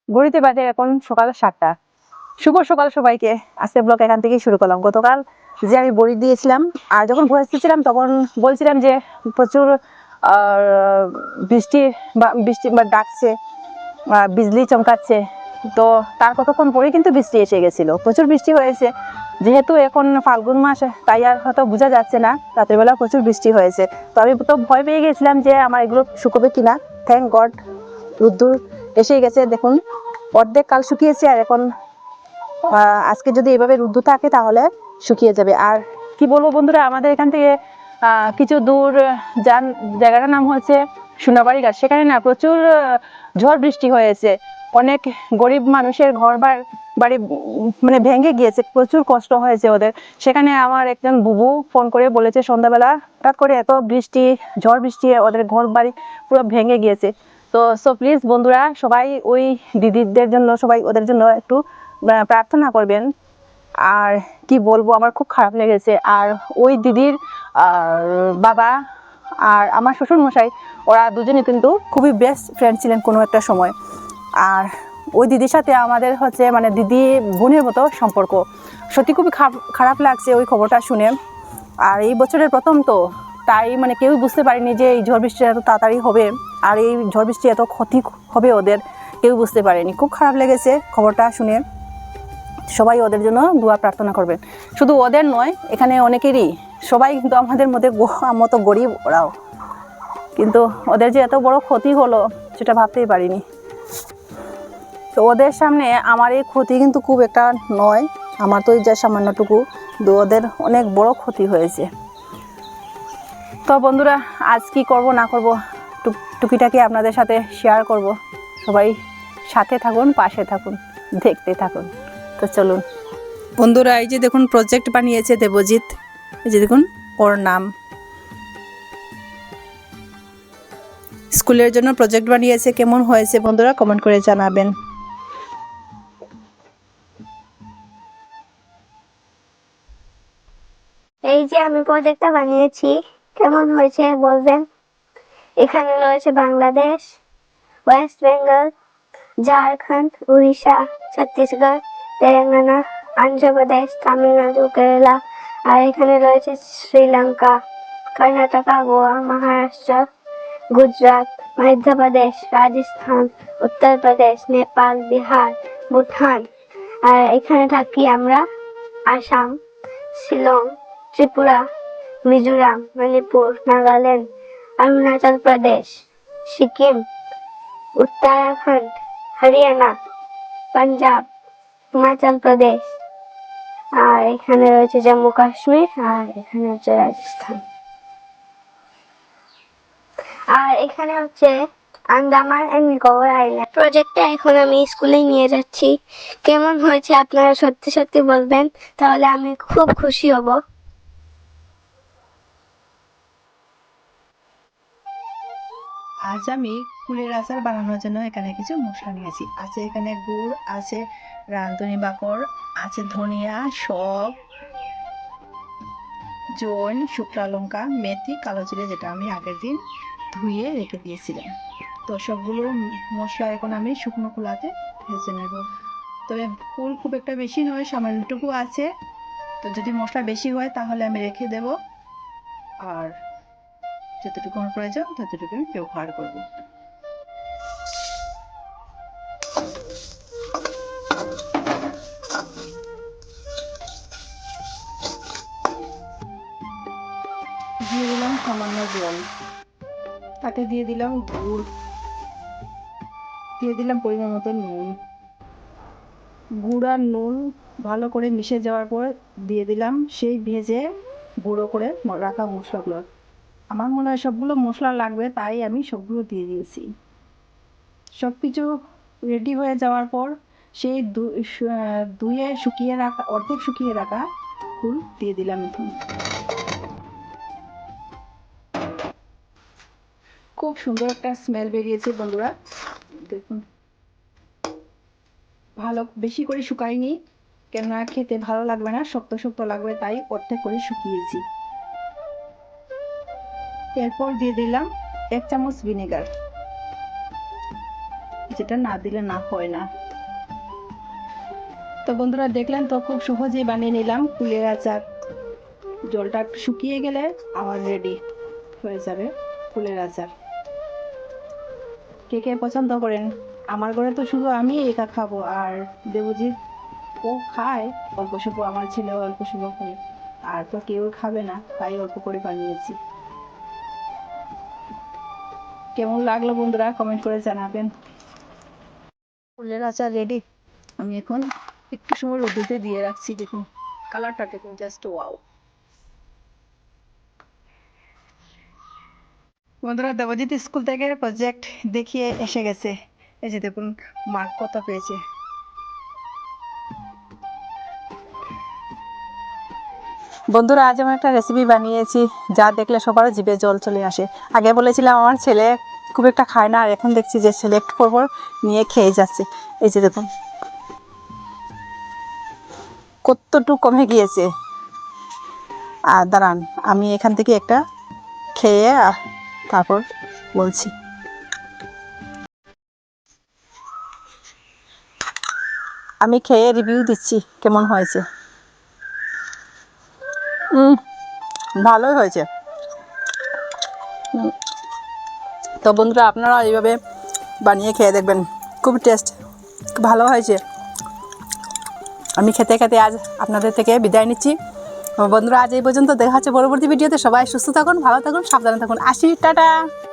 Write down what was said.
ঘড়িতে বাজে এখন সকাল 7টা। শুভ সকাল সবাইকে। আজকে ব্লগ এখান থেকেই শুরু করলাম। গতকাল যে আমি বড়ি দিয়েছিলাম আর যখন ভয়েস দিয়েছিলাম তখন বলছিলাম যে প্রচুর বৃষ্টি বা ডাকছে, বিজলি চমকাচ্ছে। তো তার কতক্ষণ পরে কিন্তু বৃষ্টি এসে গেছিল, প্রচুর বৃষ্টি হয়েছে। যেহেতু এখন ফাল্গুন মাস, তাই আর হয়তো বোঝা যাচ্ছে না, রাতের বেলা প্রচুর বৃষ্টি হয়েছে। তো আমি তো ভয় পেয়ে গেছিলাম যে আমার এগুলো শুকোবে কিনা। থ্যাংক গড রোদ্দুর এসে গেছে। দেখুন অর্ধেক কাল শুকিয়েছে, আর এখন আজকে যদি এভাবে রোদ্দুর থাকে তাহলে শুকিয়ে যাবে। আর কি বলবো বন্ধুরা, আমাদের এখান থেকে কিছু দূর জায়গাটার নাম হচ্ছে সোনাবাড়ি ঘাট। সেখানে না প্রচুর ঝড় বৃষ্টি হয়েছে। অনেক গরিব মানুষের ঘর বাড়ি মানে ভেঙে গিয়েছে, প্রচুর কষ্ট হয়েছে ওদের। সেখানে আমার একজন বুবু ফোন করে বলেছে সন্ধ্যাবেলা হঠাৎ করে এত বৃষ্টি, ঝড় বৃষ্টি, ওদের ঘর বাড়ি পুরো ভেঙে গিয়েছে। তো প্লিজ বন্ধুরা, সবাই ওই দিদিদের জন্য, সবাই ওদের জন্য একটু প্রার্থনা করবেন। আর কি বলবো, আমার খুব খারাপ লেগেছে। আর ওই দিদির বাবা আর আমার শ্বশুর মশাই, ওরা দুজনে কিন্তু খুবই বেস্ট ফ্রেন্ড ছিলেন কোনো একটা সময়। আর ওই দিদির সাথে আমাদের হচ্ছে মানে দিদি বোনের মতো সম্পর্ক। সত্যি খুবই খারাপ লাগছে ওই খবরটা শুনে। আর এই বছরের প্রথম তো, তাই মানে কেউই বুঝতে পারেনি যে এই ঝড় বৃষ্টি এত তাড়াতাড়ি হবে আর এই ঝড় বৃষ্টি এত ক্ষতি হবে ওদের, কেউ বুঝতে পারেনি। খুব খারাপ লেগেছে খবরটা শুনে। সবাই ওদের জন্য দোয়া প্রার্থনা করবেন। শুধু ওদের নয়, এখানে অনেকেরই, সবাই কিন্তু আমাদের মতো গরিব ওরাও, কিন্তু ওদের যে এত বড় ক্ষতি হলো সেটা ভাবতেই পারিনি। তো ওদের সামনে আমার এই ক্ষতি কিন্তু খুব একটা নয়, আমার তো এই যা সামান্যটুকু, কিন্তু ওদের অনেক বড় ক্ষতি হয়েছে। তো বন্ধুরা, আজ কি করব না করব টুকিটাকি আপনাদের সাথে শেয়ার করব। সবাই সাথে থাকুন, পাশে থাকুন, দেখতে থাকুন। তো চলুন বন্ধুরা, এই যে দেখুন প্রজেক্ট বানিয়েছে দেবজিৎ। এই যে দেখুন ওর নাম, স্কুলের জন্য প্রজেক্ট বানিয়েছে। কেমন হয়েছে বন্ধুরা কমেন্ট করে জানাবেন। এই যে আমি প্রজেক্টটা বানিয়েছি, কেমন হয়েছে বলবেন। এখানে রয়েছে বাংলাদেশ, ওয়েস্ট বেঙ্গল, ঝাড়খণ্ড, উড়িষ্যা, ছত্তিশগড়, তেলেঙ্গানা, অন্ধ্রপ্রদেশ, তামিলনাড়ু, কেরালা। আর এখানে রয়েছে শ্রীলঙ্কা, কর্ণাটকা, গোয়া, মহারাষ্ট্র, গুজরাট, মধ্যপ্রদেশ, রাজস্থান, উত্তরপ্রদেশ, নেপাল, বিহার, ভুটান। আর এখানে থাকি আমরা আসাম, শিলং, ত্রিপুরা, মিজোরাম, মণিপুর, নাগাল্যান্ড, অরুণাচল প্রদেশ, সিকিম, উত্তরাখণ্ড, হরিয়ানা, পাঞ্জাব, হিমাচল প্রদেশ। আর এখানে রয়েছে জম্মু কাশ্মীর, আর এখানে হচ্ছে রাজস্থান। আর এখানে হচ্ছে আন্দামান এন্ড নিকোবর আইল্যান্ড। প্রজেক্টটা এখন আমি স্কুলে নিয়ে যাচ্ছি। কেমন হয়েছে আপনারা সত্যি সত্যি বলবেন, তাহলে আমি খুব খুশি হব। আজ আমি কুলের আচার বানানোর জন্য এখানে কিছু মশলা নিয়েছি। আছে এখানে গুড়, আছে রাঁধুনি বাকড়, আছে ধনিয়া, সব জৈন, শুকনো লঙ্কা, মেথি, কালো জিরে, যেটা আমি আগের দিন ধুয়ে রেখে দিয়েছিলাম। তো সবগুলো মশলা এখন আমি শুকনো খোলাতে ভেজে নেব। তবে ফুল খুব একটা বেশি নয়, সামান্যটুকু আছে। তো যদি মশলা বেশি হয় তাহলে আমি রেখে দেব, আর যতটুকু আমার প্রয়োজন ততটুকু আমি ব্যবহার করব। দিয়ে দিলাম সামান্য জল, তাতে দিয়ে দিলাম গুড়, দিয়ে দিলাম পরিমাণ মতো নুন। গুড় আর নুন ভালো করে মিশে যাওয়ার পর দিয়ে দিলাম সেই ভেজে গুঁড়ো করে রাখা মশলাগুলো। আমার মনে হয় সবগুলো মশলা লাগবে, তাই আমি সবগুলো দিয়ে দিয়েছি। সব কিছু রেডি হয়ে যাওয়ার পর সেই ধুয়ে শুকিয়ে রাখা, অর্ধেক শুকিয়ে রাখা ফুল দিয়ে দিলাম এখন। খুব সুন্দর একটা স্মেল বেরিয়েছে বন্ধুরা, দেখুন। ভালো বেশি করে শুকাইনি, কেননা খেতে ভালো লাগবে না, শক্ত শক্ত লাগবে, তাই অর্ধেক করে শুকিয়েছি। এরপর দিয়ে দিলাম 1 চামচ ভিনেগার। যেটা না দিলে না হয় না। তো বন্ধুরা দেখলেন তো, খুব সহজেই বানিয়ে নিলাম কুলের আচার। জলটা একটু শুকিয়ে গেলে আবার রেডি হয়ে যাবে কুলের আচার। কে কে পছন্দ করেন? আমার ঘরে তো শুধু আমি একা খাবো, আর দেবজিৎ ও খায় অল্প স্বল্প, আমার ছেলেও অল্প স্বল্প খায়, আর তো কেউ খাবে না, তাই অল্প করে বানিয়েছি। কেমন লাগলো বন্ধুরা কমেন্ট করে জানাবেন। ফুলের আচার রেডি। আমি এখন একটু সময় রোদে দিয়ে রাখছি। দেখুন কালারটা দেখুন, জাস্ট ওয়াও। বন্ধুরা দেবজিৎ স্কুল থেকে প্রজেক্ট দেখিয়ে এসে গেছে। এই যে দেখুন মার্ক কত পেয়েছে। বন্ধুরা আজ আমি একটা রেসিপি বানিয়েছি, যা দেখলে সবার জিভে জল চলে আসে। আগে বলেছিলাম আমার ছেলে খুব একটা খায় না, আর এখন দেখছি যে সিলেক্ট করব নিয়ে খেয়ে যাচ্ছে। এই যে দেখুন কতটুকু কমে গিয়েছে। আর দাঁড়ান, আমি এখান থেকে একটা খেয়ে তারপর বলছি। আমি খেয়ে রিভিউ দিচ্ছি কেমন হয়েছে। ভালোই হয়েছে। তো বন্ধুরা আপনারা এইভাবে বানিয়ে খেয়ে দেখবেন, খুব টেস্ট, ভালো হয়েছে। আমি খেতে খেতে আজ আপনাদের থেকে বিদায় নিচ্ছি। বন্ধুরা আজ এই পর্যন্ত, দেখা হচ্ছে পরবর্তী ভিডিওতে। সবাই সুস্থ থাকুন, ভালো থাকুন, সাবধানে থাকুন। আসি, টাটা।